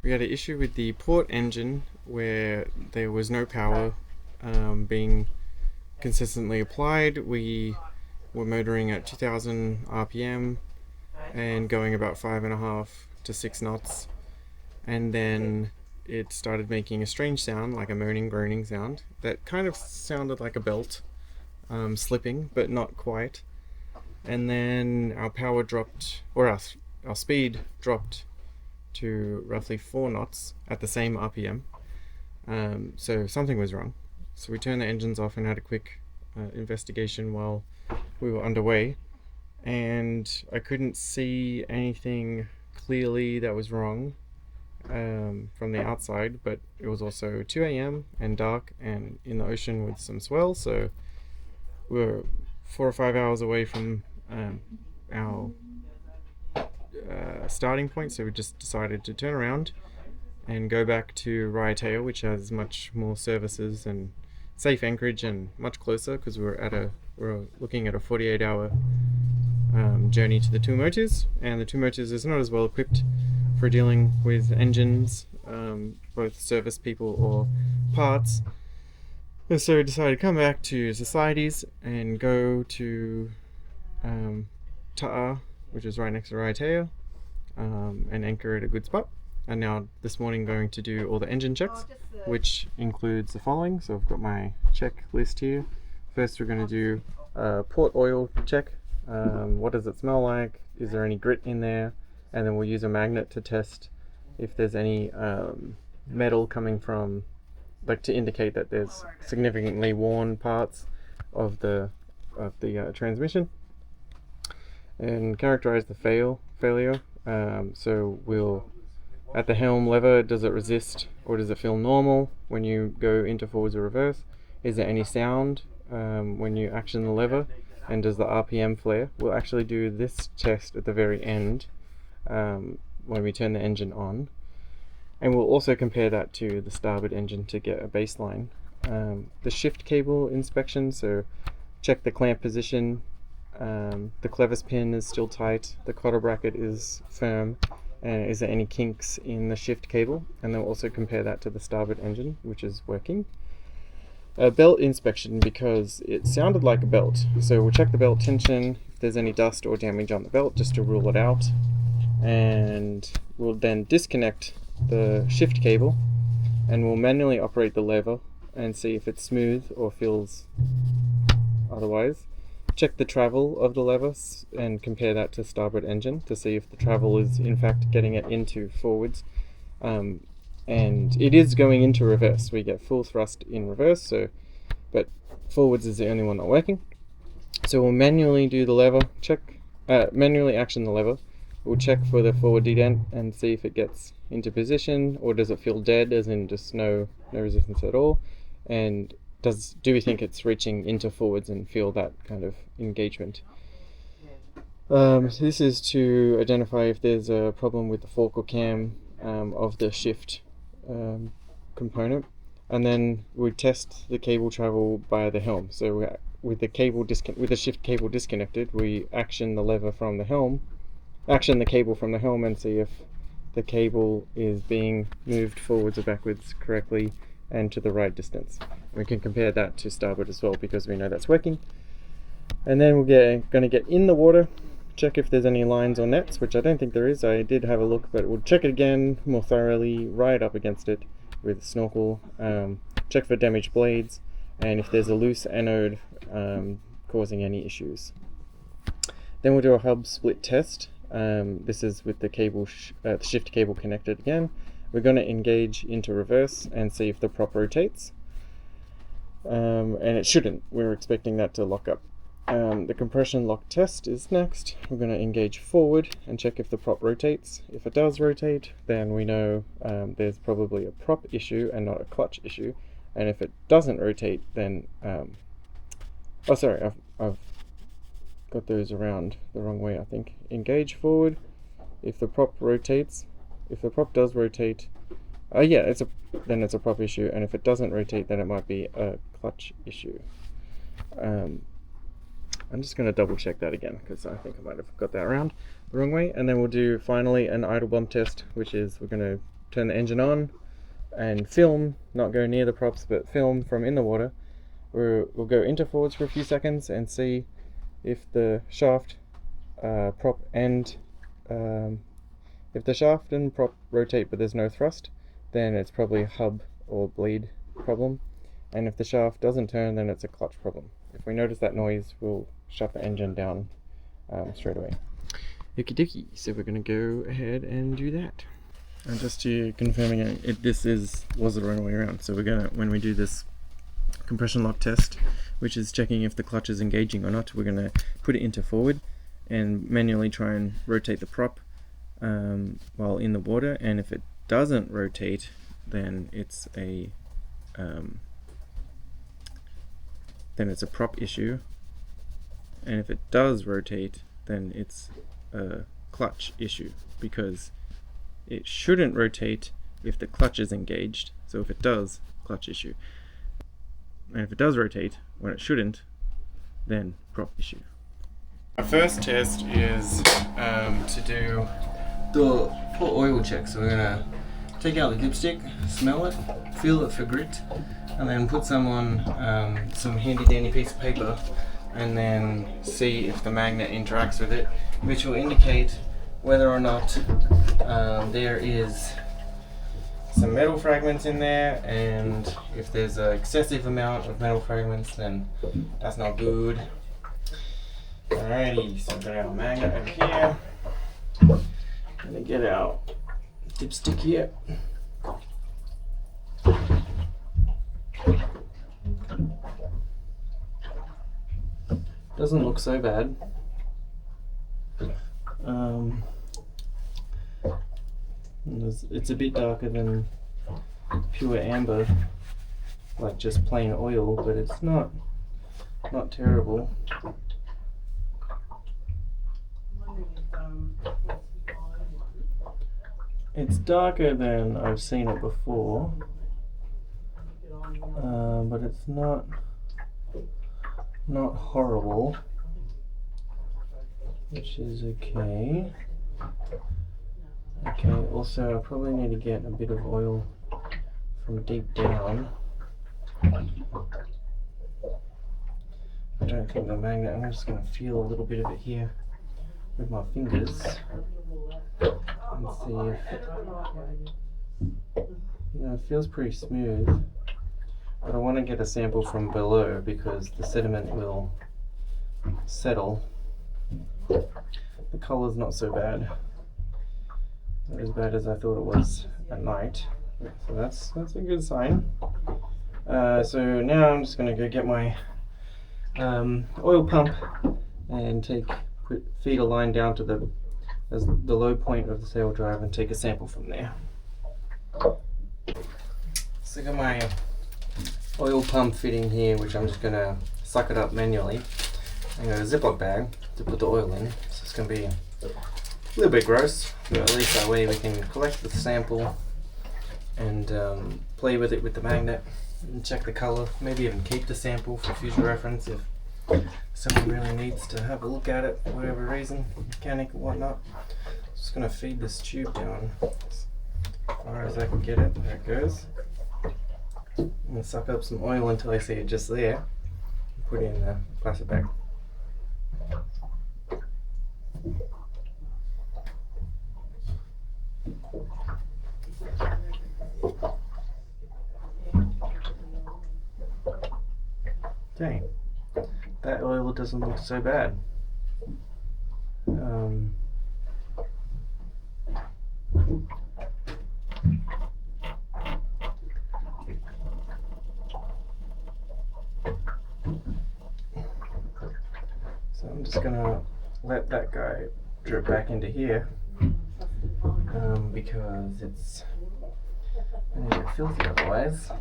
We had an issue with the port engine where there was no power being consistently applied. We were motoring at 2000 RPM and going about 5.5 to 6 knots, and then it started making a strange sound, like a moaning, groaning sound that kind of sounded like a belt slipping, but not quite. And then our power dropped, or our speed dropped to roughly 4 knots at the same RPM. So something was wrong. So we turned the engines off and had a quick investigation while we were underway. And I couldn't see anything clearly that was wrong from the outside, but it was also 2 a.m. and dark and in the ocean with some swell, so we were 4 or 5 hours away from our starting point, so we just decided to turn around and go back to Raiatea, which has much more services and safe anchorage and much closer, because we were looking at a 48-hour journey to the Tuamotus, and the Tuamotus is not as well equipped for dealing with engines, both service people or parts. And so we decided to come back to Societies and go to Ta'a, which is right next to Raiatea, and anchor at a good spot. And now this morning going to do all the engine checks, which includes the following. So I've got my checklist here. First we're going to do a port oil check. What does it smell like? Is there any grit in there? And then we'll use a magnet to test if there's any metal coming from, like, to indicate that there's significantly worn parts of the transmission, and characterize the failure. So we'll, at the helm lever, does it resist or does it feel normal when you go into forwards or reverse? Is there any sound when you action the lever? And does the RPM flare? We'll actually do this test at the very end when we turn the engine on, and we'll also compare that to the starboard engine to get a baseline. The shift cable inspection, so check the clamp position. The clevis pin is still tight, the cotter bracket is firm, and is there any kinks in the shift cable? And then we'll also compare that to the starboard engine, which is working. A belt inspection, because it sounded like a belt, so we'll check the belt tension, if there's any dust or damage on the belt, just to rule it out. And we'll then disconnect the shift cable and we'll manually operate the lever and see if it's smooth or feels otherwise. Check the travel of the lever and compare that to starboard engine to see if the travel is in fact getting it into forwards. And it is going into reverse. We get full thrust in reverse, but forwards is the only one not working. So we'll manually do the lever check, manually action the lever. We'll check for the forward detent and see if it gets into position, or does it feel dead, as in just no resistance at all, and do we think it's reaching into forwards and feel that kind of engagement. So this is to identify if there's a problem with the fork or cam of the shift component, and then we test the cable travel by the helm. So with the shift cable disconnected, we action the lever from the helm, action the cable from the helm, and see if the cable is being moved forwards or backwards correctly and to the right distance. We can compare that to starboard as well, because we know that's working. And then we're going to get in the water, check if there's any lines or nets, which I don't think there is. I did have a look, but we'll check it again more thoroughly, right up against it with a snorkel, check for damaged blades, and if there's a loose anode causing any issues. Then we'll do a hub split test. This is with the cable, the shift cable connected again. We're going to engage into reverse and see if the prop rotates. And it shouldn't. We're expecting that to lock up. The compression lock test is next. We're going to engage forward and check if the prop rotates. If it does rotate, then we know there's probably a prop issue and not a clutch issue. And if it doesn't rotate, then oh sorry, I've got those around the wrong way, I think. Engage forward. If the prop rotates, if the prop does rotate, yeah, then it's a prop issue, and if it doesn't rotate, then it might be a clutch issue. I'm just going to double check that again, because I think I might have got that around the wrong way. And then we'll do finally an idle bump test, which is we're going to turn the engine on and film, not go near the props, but film from in the water. We'll go into forwards for a few seconds and see if the shaft, prop and if the shaft and prop rotate but there's no thrust, then it's probably a hub or bleed problem. And if the shaft doesn't turn, then it's a clutch problem. If we notice that noise, we'll shut the engine down straight away. Okie dokie, so we're going to go ahead and do that. And just to confirming it, this was the wrong way around. So we're gonna, when we do this compression lock test, which is checking if the clutch is engaging or not, we're gonna put it into forward and manually try and rotate the prop while in the water. And if it doesn't rotate, then it's a prop issue. And if it does rotate, then it's a clutch issue, because it shouldn't rotate if the clutch is engaged. So if it does, clutch issue. And if it does rotate when it shouldn't, then prop issue. Our first test is to do the full oil check. So we're gonna take out the dipstick, smell it, feel it for grit, and then put some on some handy dandy piece of paper, and then see if the magnet interacts with it, which will indicate whether or not there is some metal fragments in there, and if there's an excessive amount of metal fragments, then that's not good. Alrighty, so we've got our magnet over here. Gonna get our dipstick here. Doesn't look so bad. It's a bit darker than pure amber, like just plain oil, but it's not terrible. It's darker than I've seen it before, but it's not horrible, which is okay. Okay, also I probably need to get a bit of oil from deep down. I don't think the magnet, I'm just going to feel a little bit of it here with my fingers and see if, it feels pretty smooth, but I want to get a sample from below because the sediment will settle. The color's not so bad. Not as bad as I thought it was at night, so that's a good sign. So now I'm just going to go get my oil pump and feed a line down to the low point of the Saildrive and take a sample from there. So I got my oil pump fitting here, which I'm just going to suck it up manually. I got a Ziploc bag to put the oil in, so it's going to be a little bit gross, but at least that way we can collect the sample and play with it with the magnet and check the color, maybe even keep the sample for future reference if someone really needs to have a look at it for whatever reason, mechanic or whatnot. Just going to feed this tube down as far as I can get it. There it goes. I'm going to suck up some oil until I see it just there and put it in the plastic bag. Okay, that oil doesn't look so bad. So I'm just gonna let that guy drip back into here because it's gonna get filthy otherwise.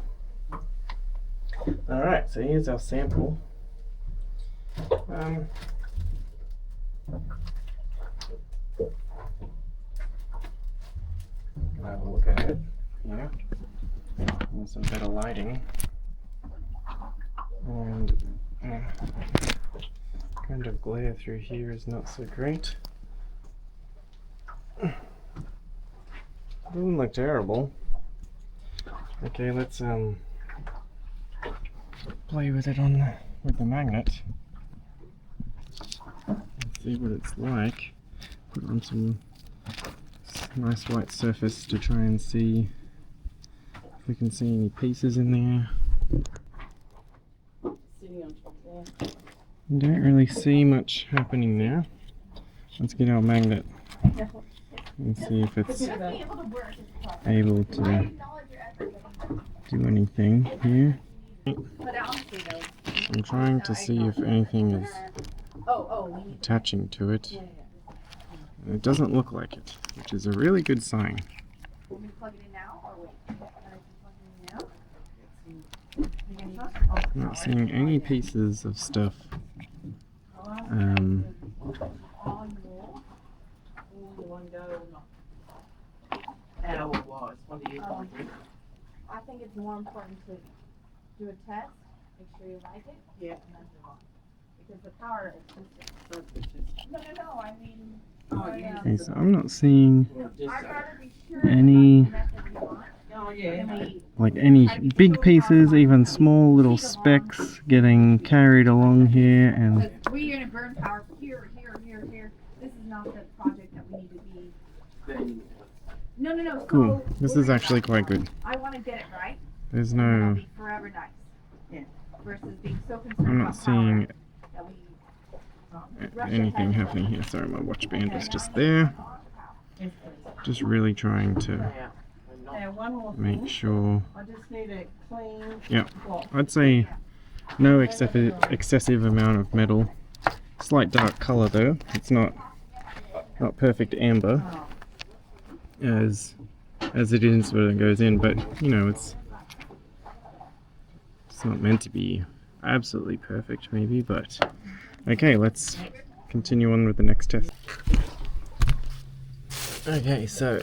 Alright, so here's our sample. I'll have a look at it here with some better lighting. And kind of glare through here is not so great. Doesn't look terrible. Okay, let's play with it with the magnet. Let's see what it's like. Put it on some nice white surface to try and see if we can see any pieces in there. Don't really see much happening there. Let's get our magnet and see if it's able to do anything here. I'm trying to see if anything is attaching to it. And it doesn't look like it, which is a really good sign. I'm not seeing any pieces of stuff. I think it's more important to do a test, make sure you like it, and then move on. Because the power is consistent. No, I mean... Okay, so I'm not seeing any big pieces, even small little specks getting carried along here, and we're gonna burn power here. This is not the project that we need to be. No. cool. This is actually quite good. I want to get it right. There's no... Be forever nice. Yeah. Versus being so concerned I'm not seeing that we anything happening here. Sorry, my watch band was just there. Just really trying to make sure. I just need a clean. Yeah, I'd say no excessive amount of metal. Slight dark color though. It's not perfect amber as it is when it goes in, but you know, it's not meant to be absolutely perfect maybe, but okay, let's continue on with the next test. Okay, so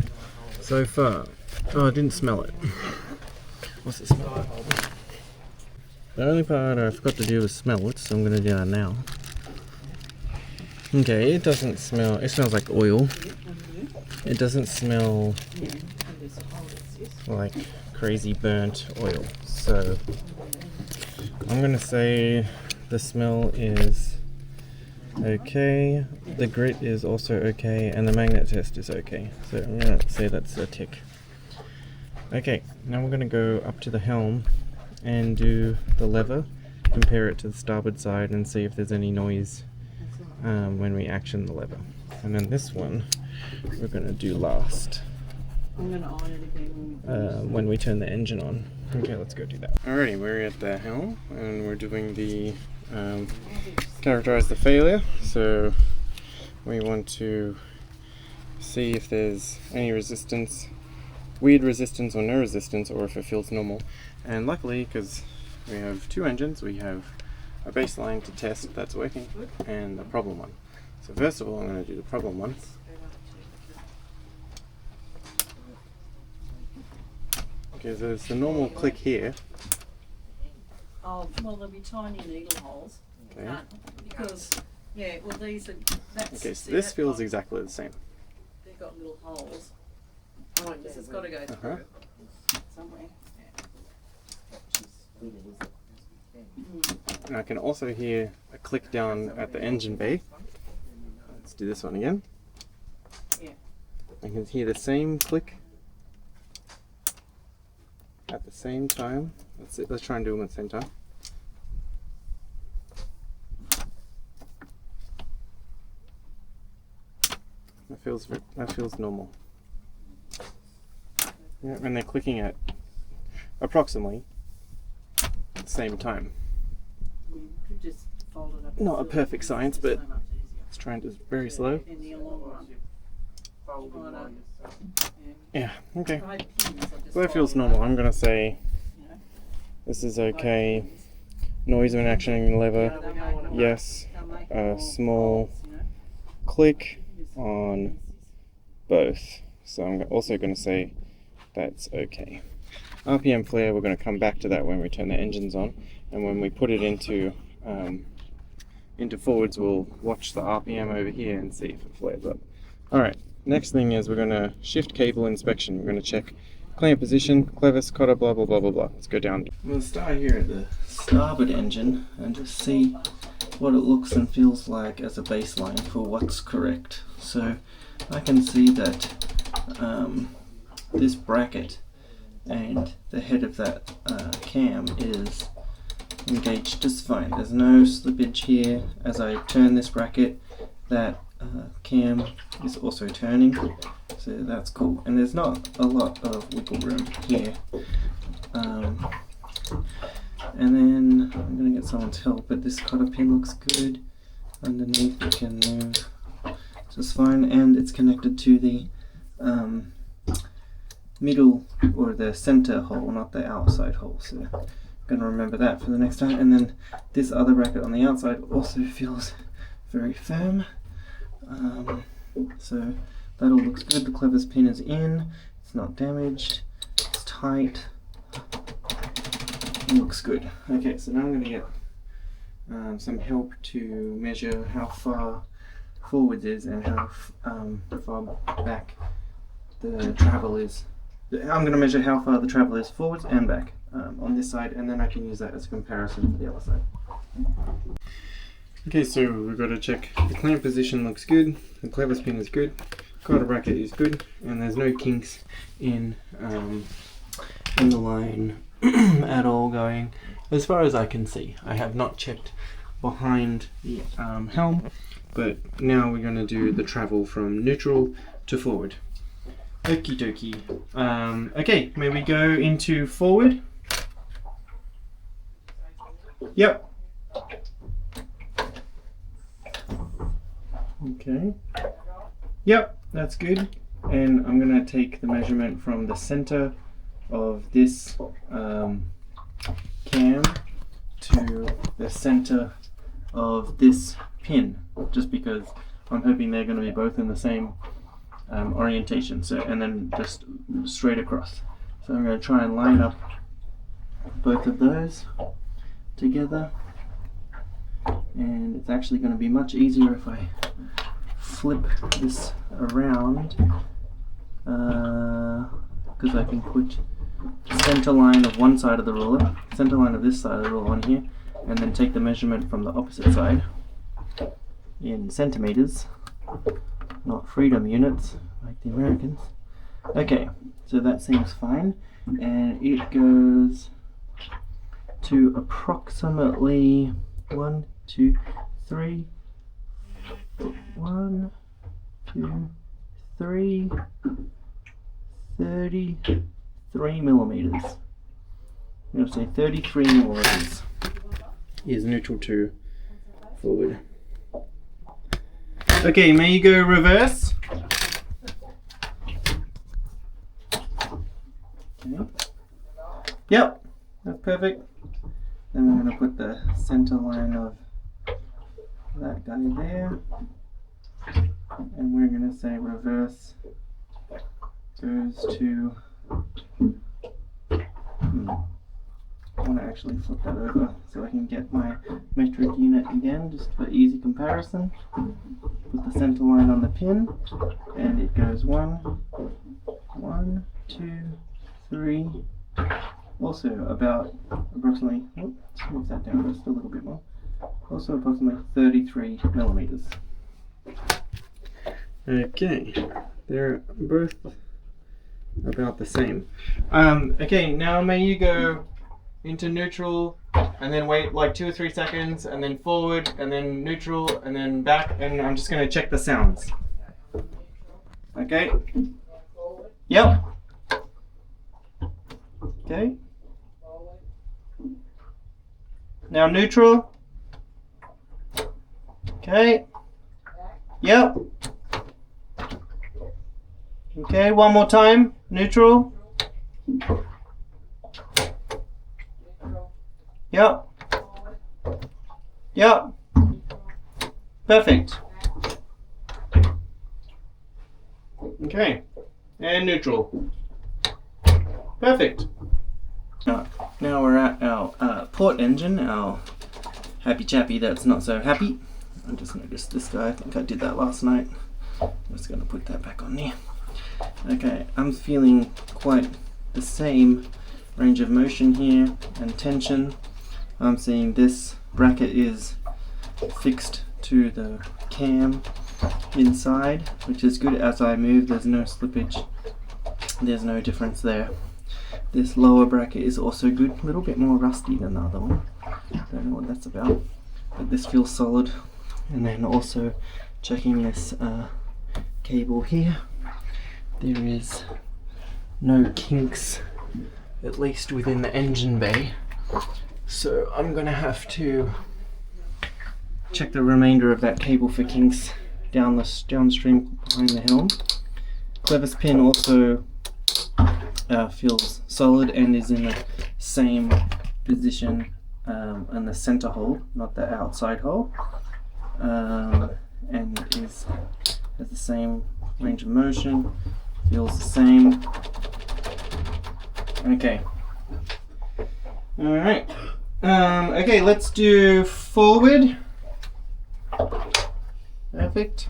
far, oh, I didn't smell it. What's it smell like? The only part I forgot to do was smell it, so I'm gonna do that now. Okay, it doesn't smell, it smells like oil. It doesn't smell like crazy burnt oil, so I'm gonna say the smell is okay, the grit is also okay, and the magnet test is okay, so I'm gonna say that's a tick. Okay, now we're gonna go up to the helm and do the lever, compare it to the starboard side and see if there's any noise when we action the lever. And then this one we're gonna do last. I'm gonna on it again when we turn the engine on. Okay, let's go do that. Alrighty, we're at the helm and we're doing the characterize the failure. So we want to see if there's any resistance, weird resistance or no resistance, or if it feels normal. And luckily, because we have two engines, we have a baseline to test that's working and a problem one. So first of all, I'm going to do the problem one. Okay, so there's the normal click here. Oh, well, there'll be tiny needle holes. Okay. Because, yeah, well, these are... That's, Okay, so this feels exactly the same. They've got little holes. Oh, because it's got to go through it somewhere. And I can also hear a click down at the engine bay. Let's do this one again. Yeah. I can hear the same click at the same time. Let's try and do them at the same time. That feels normal. Yeah, and they're clicking at approximately the same time. You could just fold it up. Not a perfect science, but so much easier. it's trying to very slow. In the long run. Yeah, okay. Five pins, I'll just So that feels fold it normal. up, I'm gonna say you know. this is okay. Noise when actioning the lever, They'll make little- yes. they'll make A little small holes, you know. click on both. So I'm also going to say that's okay. RPM flare, we're going to come back to that when we turn the engines on, and when we put it into forwards, we'll watch the RPM over here and see if it flares up. Alright, next thing is we're going to shift cable inspection. We're going to check clamp position, clevis, cotter, blah blah blah blah blah. Let's go down. We'll start here at the starboard engine and just see what it looks and feels like as a baseline for what's correct. So I can see that this bracket and the head of that cam is engaged just fine. There's no slippage here. As I turn this bracket, that cam is also turning, so that's cool. And there's not a lot of wiggle room here. And then I'm going to get someone's help, but this cotter pin looks good. Underneath it can move just fine, and it's connected to the middle or the center hole, not the outside hole. So I'm going to remember that for the next time. And then this other bracket on the outside also feels very firm. So that all looks good. The clevis pin is in, it's not damaged, it's tight, it looks good. Okay, so now I'm going to get some help to measure how far forwards is and how far back the travel is. I'm going to measure how far the travel is forwards and back on this side, and then I can use that as a comparison for the other side. Okay, so we've got to check the clamp position looks good, the clevis pin is good, cotter bracket is good, and there's no kinks in the line at all going as far as I can see. I have not checked behind the helm, but now we're going to do the travel from neutral to forward. Okie dokie. Okay, may we go into forward? Yep. Okay. Yep, that's good. And I'm going to take the measurement from the center of this cam to the center of this pin, just because I'm hoping they're going to be both in the same orientation. So, and then just straight across. So I'm going to try and line up both of those together. And it's actually going to be much easier if I flip this around, because I can put center line of one side of the ruler, center line of this side of the ruler on here, and then take the measurement from the opposite side in centimeters, not freedom units like the Americans. Okay, so that seems fine, and it goes to approximately 1, 2, 3, 1, 2, 3, 33 millimeters. I'm going to say 33 millimeters is neutral to forward. Okay, may you go reverse? Okay. Yep, that's perfect. Then we're going to put the center line of that guy there, and we're going to say reverse goes to, I want to actually flip that over so I can get my metric unit again, just for easy comparison. Put the center line on the pin, and it goes 1, 2, 3, also about approximately, let's move that down just a little bit more, also approximately 33 millimeters. Okay, they're both about the same. Okay, now may you go into neutral and then wait like 2 or 3 seconds, and then forward and then neutral and then back, and I'm just going to check the sounds. Okay? Yep. Okay. Now neutral. Okay. Yep. Okay, one more time. Neutral. Yep. Yep. Perfect. Okay. And neutral. Perfect. Now we're at our port engine, our happy chappy that's not so happy. I just noticed this guy, I think I did that last night. I'm just going to put that back on there. Okay, I'm feeling quite the same range of motion here and tension. I'm seeing this bracket is fixed to the cam inside, which is good. As I move, there's no slippage, there's no difference there. This lower bracket is also good, a little bit more rusty than the other one. Don't know what that's about, but this feels solid. And then also checking this cable here, there is no kinks, at least within the engine bay, so I'm gonna have to check the remainder of that cable for kinks downstream behind the helm. Clevis pin also feels solid and is in the same position in the center hole, not the outside hole, and has the same range of motion, feels the same. Okay. Alright. Okay, let's do forward. Perfect.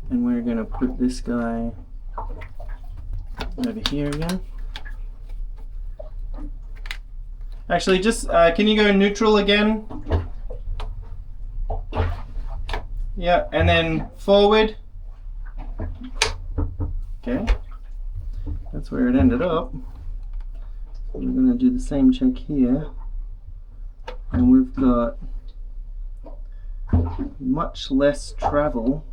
And we're gonna put this guy over here again. Actually, just can you go neutral again? Yeah, and then forward. Okay, that's where it ended up. So we're going to do the same check here, and we've got much less travel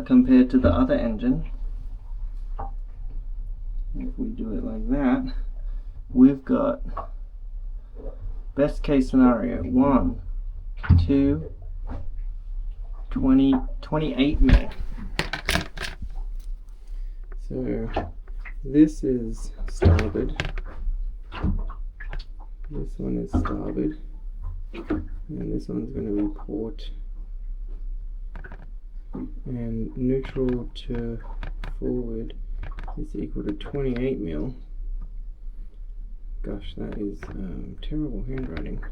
compared to the other engine. If we do it like that, we've got best case scenario 1, 2, 20, 28 mil. So this is starboard, this one is starboard, and this one's going to be port, and neutral to forward is equal to 28 mil. Gosh, that is terrible handwriting.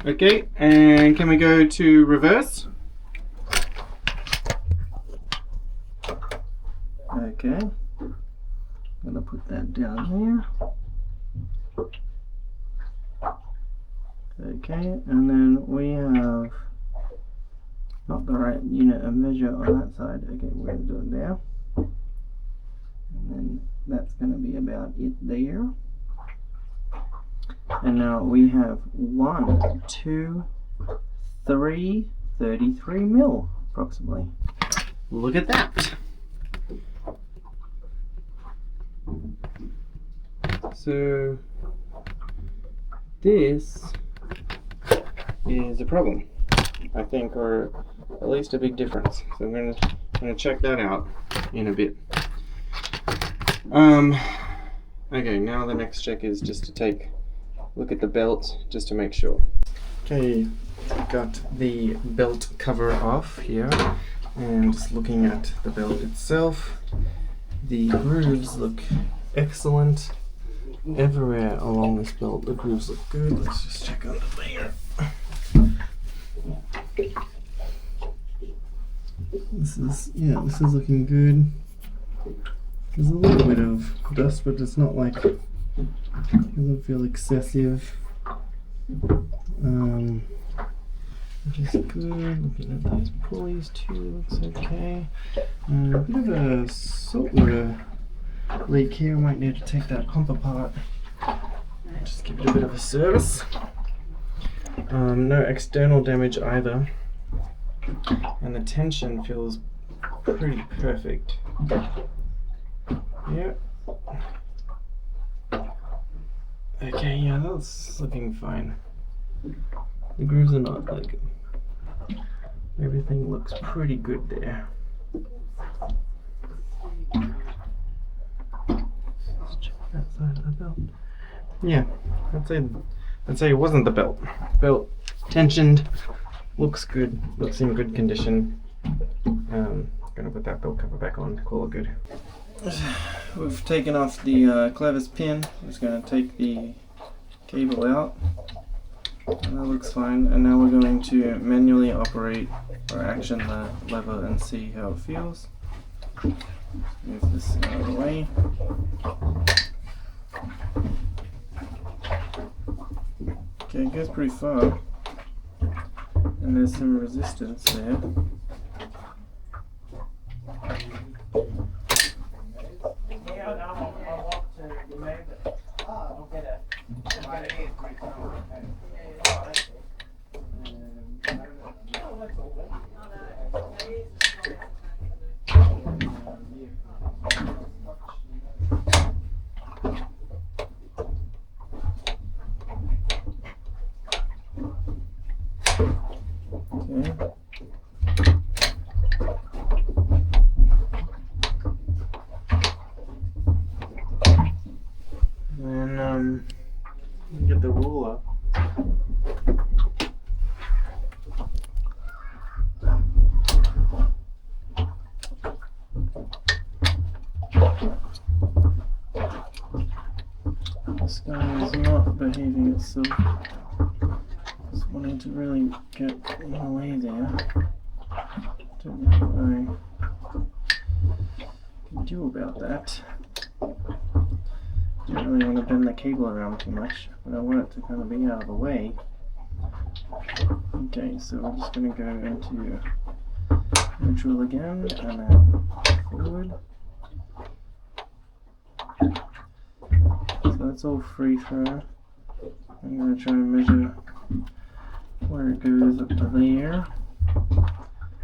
Okay, and can we go to reverse? Okay, I'm gonna put that down here. Okay, and then we have not the right unit of measure on that side. Okay, we're gonna do it there. And then that's gonna be about it there. And now we have 1, 2, 3, 33 mil approximately. Look at that. So this is a problem, I think, or at least a big difference. So I'm gonna check that out in a bit. Okay, now the next check is just to take a look at the belt just to make sure. Okay, got the belt cover off here, and just looking at the belt itself, the grooves look excellent. Everywhere along this belt the grooves look good. Let's just check under there. This is looking good. There's a little bit of dust, but it's not like, it doesn't feel excessive. Which is good. Looking at those pulleys too, looks okay. A bit of a saltwater leak here. We might need to take that pump apart. Just give it a bit of a service. No external damage either. And the tension feels pretty perfect. Yeah. Okay, yeah, that's looking fine. The grooves are not like, everything looks pretty good there. Let's check that side of the belt. Yeah, I'd say it wasn't the belt. Belt tensioned, looks good, looks in good condition. Gonna put that belt cover back on, call it good. We've taken off the clevis pin. I'm just going to take the cable out. And that looks fine. And now we're going to manually operate or action the lever and see how it feels. Move this out of the way. Okay, it goes pretty far. And there's some resistance there. Get the ruler. This guy is not behaving itself. Just wanting to really get in the way there. Don't know what I can do about that. Don't really want to bend the cable around too much, but I want it to kind of be out of the way. Okay, so we're just going to go into neutral again, and then forward. So that's all free throw. I'm going to try and measure where it goes up to there.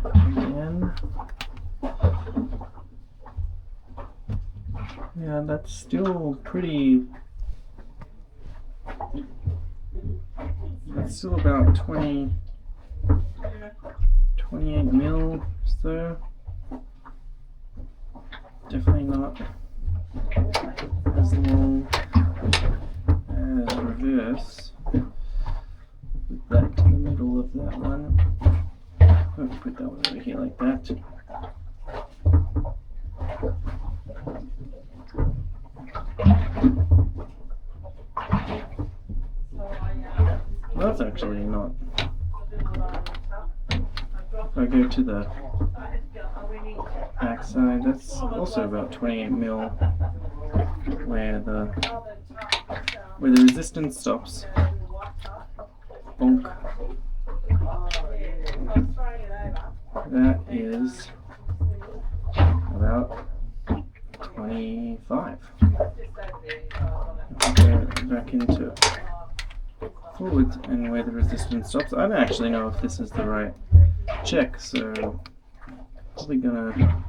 Again. Yeah, that's still pretty. That's still about 28 mil or so. Definitely not as long as reverse. Put that to the middle of that one. Oh, put that one over here like that. That's actually not. If I go to the backside, that's also about 28 mil where the resistance stops. Bonk. That is about 25. Go back into forward and where the resistance stops. I don't actually know if this is the right check, so probably gonna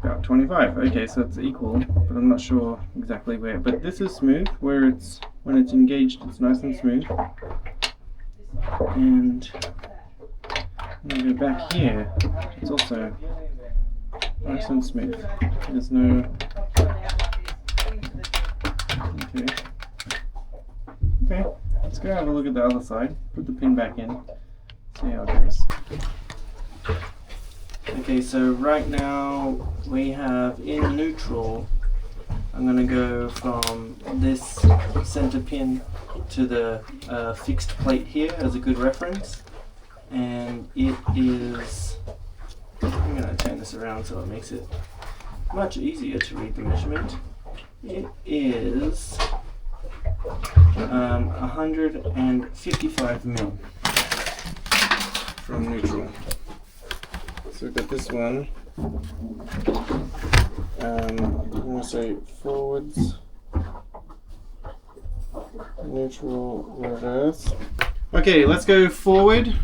about 25. Okay, so it's equal, but I'm not sure exactly where. But this is smooth. Where it's when it's engaged, it's nice and smooth. And when I go back here, it's also nice and smooth. There's no. Okay. Okay, let's go have a look at the other side. Put the pin back in. See how it goes. Okay, so right now we have in neutral. I'm going to go from this center pin to the fixed plate here as a good reference. And it is. I'm going to turn this around so it makes it much easier to read the measurement. It is 155 mil from neutral. So we've got this one. I'm going to say forwards, neutral, reverse. Okay, let's go forward.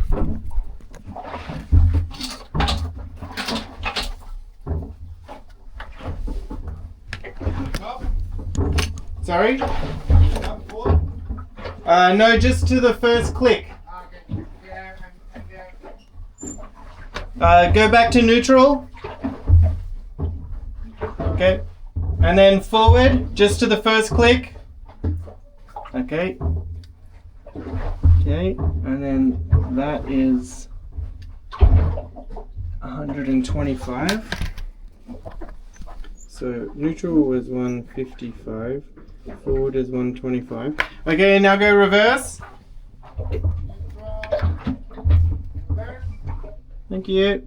Sorry? No, just to the first click. Go back to neutral. Okay. And then forward, just to the first click. Okay. Okay. And then that is 125. So neutral was 155. Forward is 125. Okay, now go reverse. Thank you.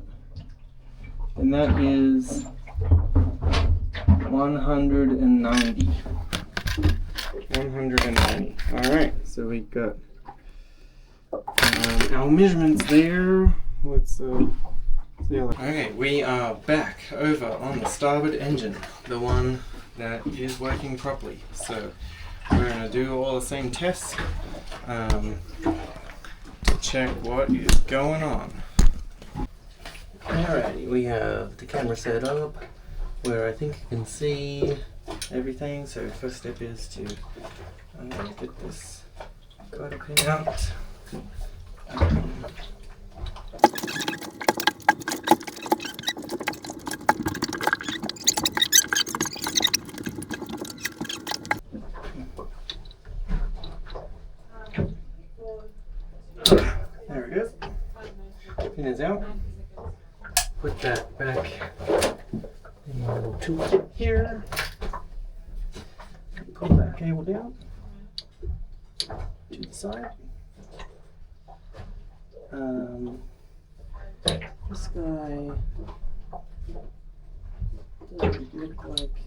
And that is 190. 190. Alright, so we got our measurements there. Let's see. Okay, we are back over on the starboard engine, the one that is working properly. So we're going to do all the same tests to check what is going on. Alrighty, we have the camera set up where I think you can see everything. So first step is to get this guide pin out. There it goes. Pin is out. Put that back in my little toolkit here. Pull that cable down to the side. This guy doesn't look like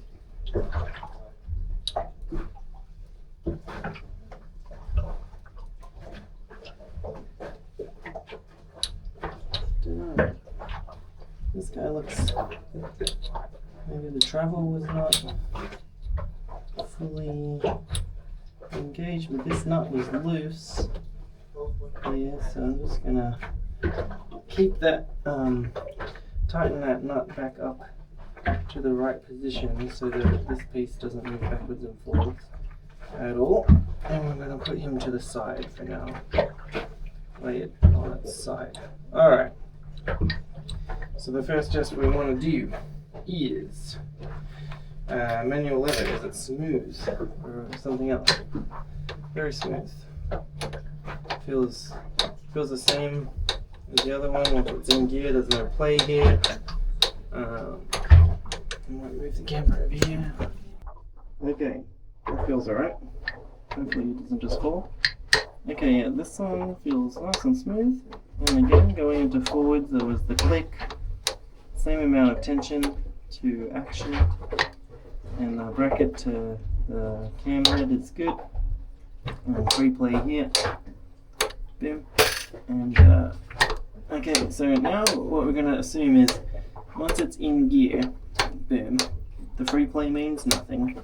dunno. This guy looks, maybe the travel was not fully engaged, but this nut was loose. Yeah, so I'm just gonna keep that, tighten that nut back up to the right position so that this piece doesn't move backwards and forwards at all. And we're gonna put him to the side for now. Lay it on its side. Alright. So the first test we want to do is manual lever. Is it smooth or something else? Very smooth. Feels the same as the other one. If it's in gear, there's no play here. I might move the camera over here. Okay, that feels alright. Hopefully it doesn't just fall. Okay, yeah, this one feels nice and smooth. And again, going into forwards, there was the click. Same amount of tension to action. And the bracket to the cam head is good. And free play here. Boom. And okay, so now what we're going to assume is once it's in gear, boom, the free play means nothing.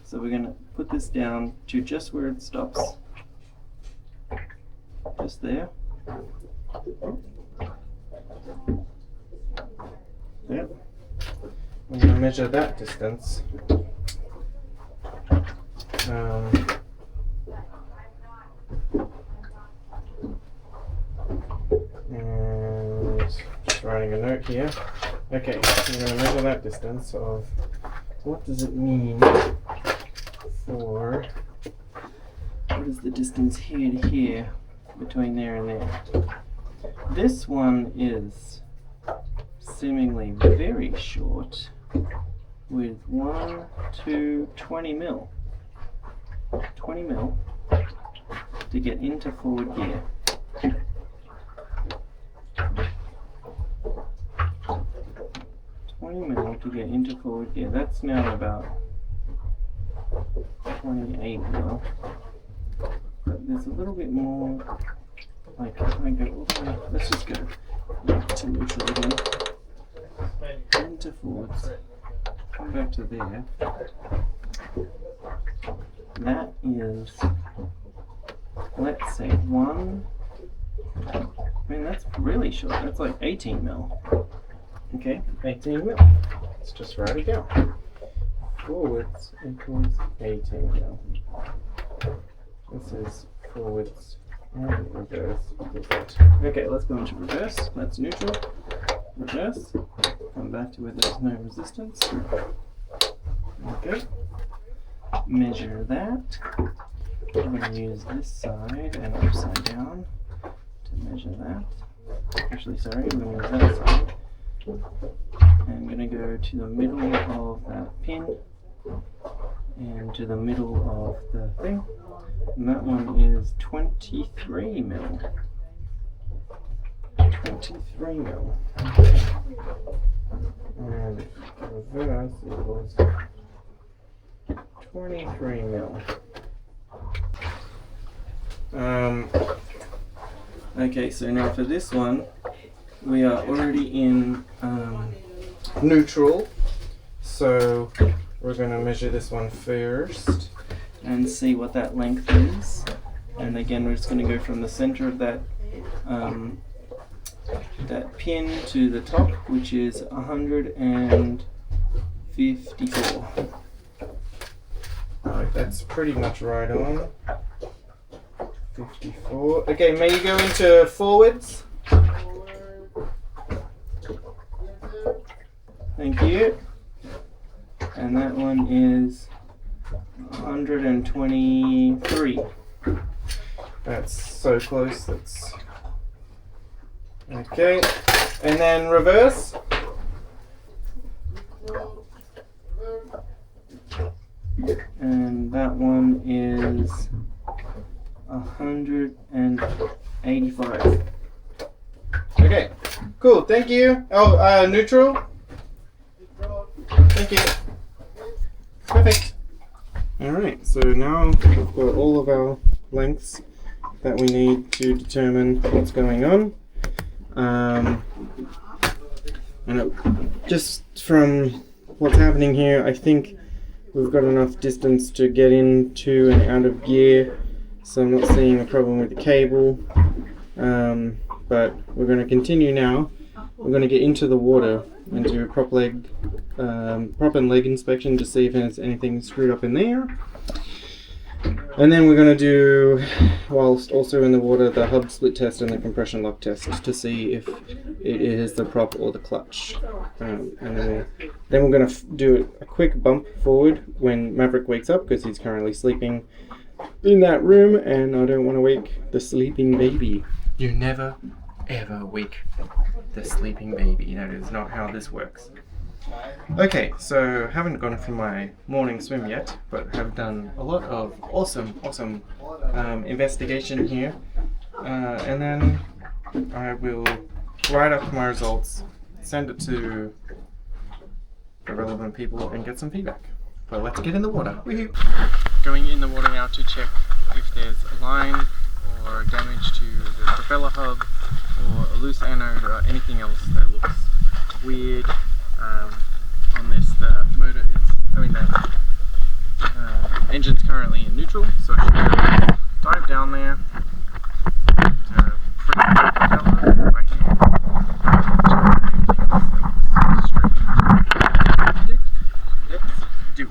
So we're going to put this down to just where it stops. Just there. Yep. I'm going to measure that distance. And just writing a note here. Okay, so I'm going to measure that distance of what does it mean for, what is the distance here to here between there and there? This one is seemingly very short with 20 mil. 20 mil to get into forward gear. 20 mil to get into forward gear. That's now about 28 mil. But there's a little bit more, like if I go, okay, let's just go to neutral again. Into forwards. Come back to there. That is, let's say I mean that's really short. That's like 18 mil. Okay, 18 mil. Let's just write it down. Forwards equals 18 mil. This is forwards and reverse equals that. Okay, let's go into reverse. That's neutral. Reverse. Come back to where there's no resistance. Okay. Measure that. I'm going to use this side and upside down to measure that. Actually, sorry, I'm going to use that side. I'm going to go to the middle of that pin and to the middle of the thing. And that one is 23 mil. 23 mil. Okay. And reverse equals 23 mil. Okay, so now for this one, we are already in neutral. So we're going to measure this one first and see what that length is. And again, we're just going to go from the center of that that pin to the top, which is 154. Alright, that's pretty much right on. 54. Okay, may you go into forwards? Thank you. And that one is 123. That's so close. That's okay. And then reverse. And that one is 185. Okay, cool. Thank you. Oh, neutral. Thank you. Perfect. Alright, so now we've got all of our lengths that we need to determine what's going on. Just from what's happening here, I think we've got enough distance to get into and out of gear, so I'm not seeing a problem with the cable. But we're going to continue now. We're going to get into the water and do a prop and leg inspection to see if there's anything screwed up in there. And then we're going to do, whilst also in the water, the hub split test and the compression lock test to see if it is the prop or the clutch. And then we're going to do a quick bump forward when Maverick wakes up, because he's currently sleeping in that room and I don't want to wake the sleeping baby. You never ever wake the sleeping baby. That is not how this works. Okay, so haven't gone for my morning swim yet, but have done a lot of awesome investigation here, and then I will write up my results, send it to the relevant people and get some feedback. But let's get in the water. Woohoo! Going in the water now to check if there's a line or damage to the propeller hub or a loose anode or anything else that looks weird. On this, the motor is, the engine's currently in neutral, so I should dive down there and free the propeller right here. Anything else that looks strange. Let's do it.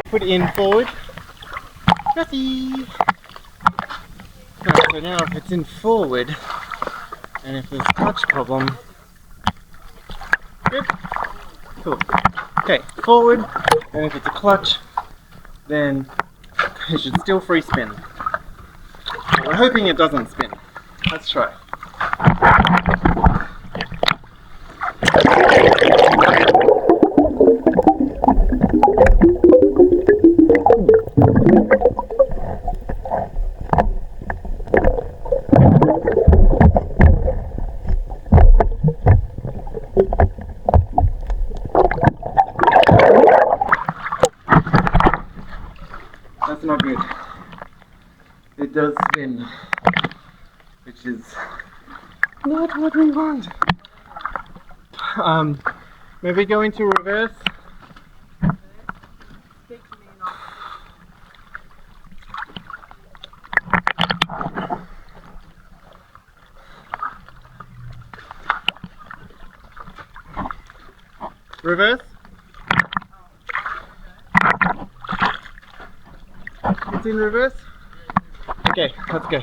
Put it in forward. Nothing. Right, so now if it's in forward, and if there's a clutch problem, good, cool. Okay, forward, and if it's a clutch, then It should still free spin. We're hoping it doesn't spin. Let's try. That's not good. It does spin, which is not what we want. Maybe go into reverse. Reverse. It's in reverse. Okay, let's go.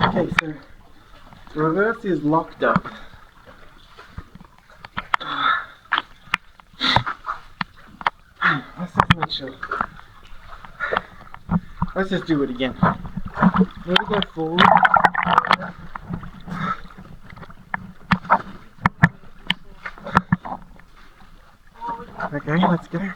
Okay, so reverse is locked up. Let's just make sure. Let's just do it again. Maybe go forward. Okay, let's go.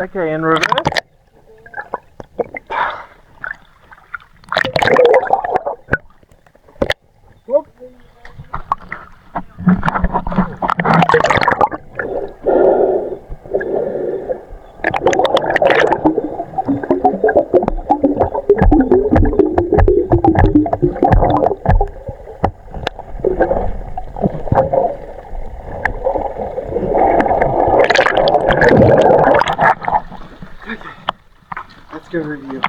Okay, in reverse. Whoop. Let's go review.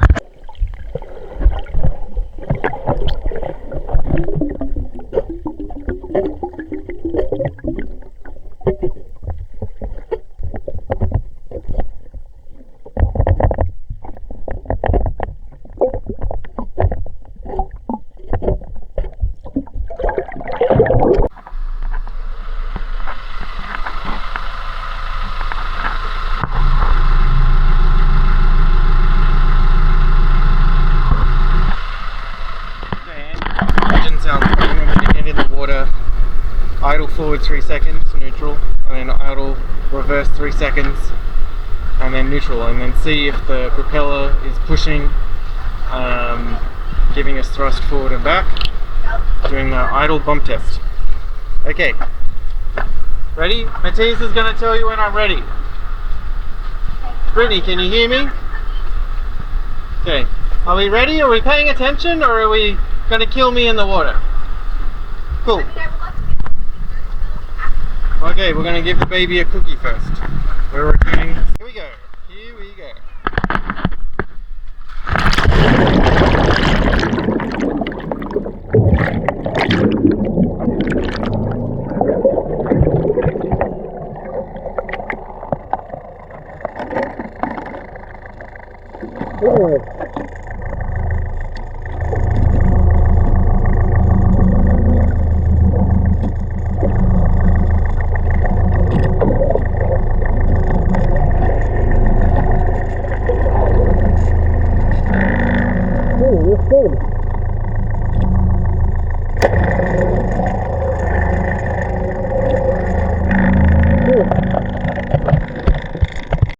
Idle forward 3 seconds, neutral, and then idle reverse 3 seconds, and then neutral, and then see if the propeller is pushing, giving us thrust forward and back, doing the idle bump test. Okay, ready? Matthias is going to tell you when I'm ready. Brittany, can you hear me? Okay, are we ready? Are we paying attention, or are we going to kill me in the water? Cool. Okay, we're going to give the baby a cookie first. We're recording